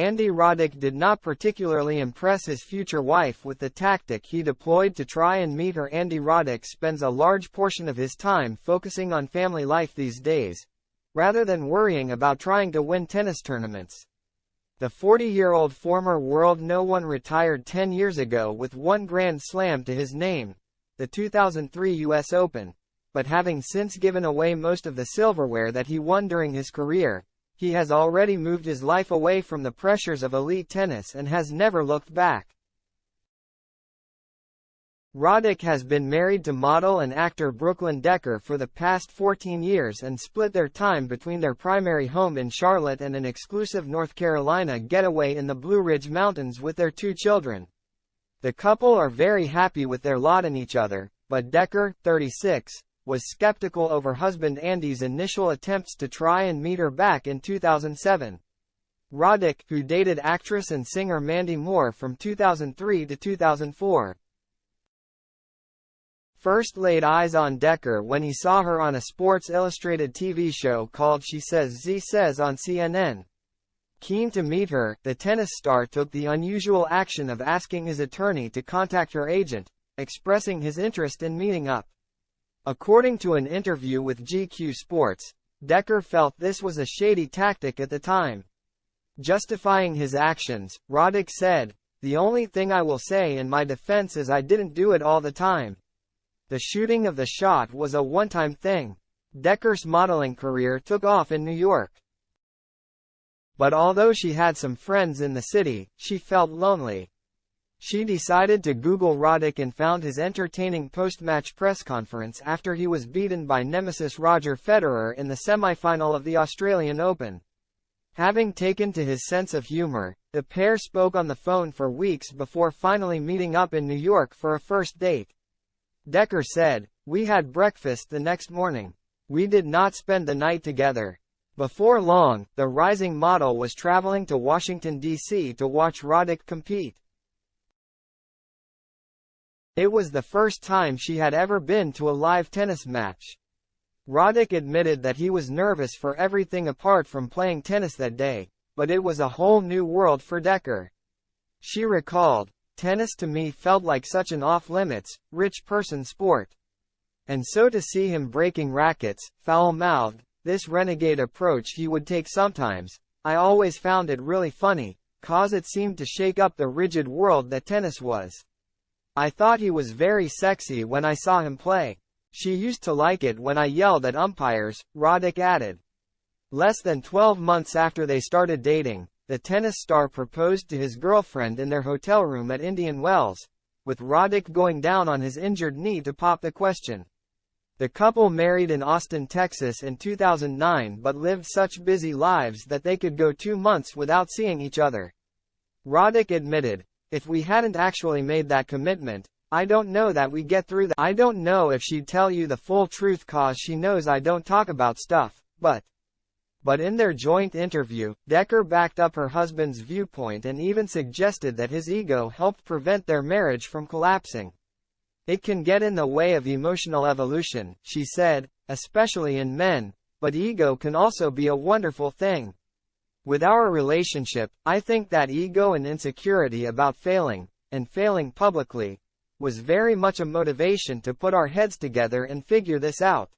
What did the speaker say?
Andy Roddick did not particularly impress his future wife with the tactic he deployed to try and meet her. Andy Roddick spends a large portion of his time focusing on family life these days, rather than worrying about trying to win tennis tournaments. The 40-year-old former world number 1 retired 10 years ago with one Grand Slam to his name, the 2003 U.S. Open, but having since given away most of the silverware that he won during his career, he has already moved his life away from the pressures of elite tennis and has never looked back. Roddick has been married to model and actor Brooklyn Decker for the past 14 years and split their time between their primary home in Charlotte and an exclusive North Carolina getaway in the Blue Ridge Mountains with their 2 children. The couple are very happy with their lot and each other, but Decker, 36, was skeptical over husband Andy's initial attempts to try and meet her back in 2007. Roddick, who dated actress and singer Mandy Moore from 2003 to 2004, first laid eyes on Decker when he saw her on a Sports Illustrated TV show called She Says Z Says on CNN. Keen to meet her, the tennis star took the unusual action of asking his attorney to contact her agent, expressing his interest in meeting up. According to an interview with GQ Sports, Decker felt this was a shady tactic at the time. Justifying his actions, Roddick said, "The only thing I will say in my defense is I didn't do it all the time. The shooting of the shot was a one-time thing." Decker's modeling career took off in New York. But although she had some friends in the city, she felt lonely. She decided to Google Roddick and found his entertaining post-match press conference after he was beaten by nemesis Roger Federer in the semi-final of the Australian Open. Having taken to his sense of humor, the pair spoke on the phone for weeks before finally meeting up in New York for a first date. Decker said, "We had breakfast the next morning. We did not spend the night together." Before long, the rising model was traveling to Washington, D.C. to watch Roddick compete. It was the first time she had ever been to a live tennis match. Roddick admitted that he was nervous for everything apart from playing tennis that day, but it was a whole new world for Decker. She recalled, "Tennis to me felt like such an off-limits, rich person sport. And so to see him breaking rackets, foul-mouthed, this renegade approach he would take sometimes, I always found it really funny, 'cause it seemed to shake up the rigid world that tennis was. I thought he was very sexy when I saw him play. She used to like it when I yelled at umpires," Roddick added. Less than 12 months after they started dating, the tennis star proposed to his girlfriend in their hotel room at Indian Wells, with Roddick going down on his injured knee to pop the question. The couple married in Austin, Texas in 2009 but lived such busy lives that they could go 2 months without seeing each other. Roddick admitted, "If we hadn't actually made that commitment, I don't know that we get through that. I don't know if she'd tell you the full truth 'cause she knows I don't talk about stuff, but in their joint interview, Decker backed up her husband's viewpoint and even suggested that his ego helped prevent their marriage from collapsing. "It can get in the way of emotional evolution," she said, "especially in men, but ego can also be a wonderful thing. With our relationship, I think that ego and insecurity about failing, and failing publicly, was very much a motivation to put our heads together and figure this out."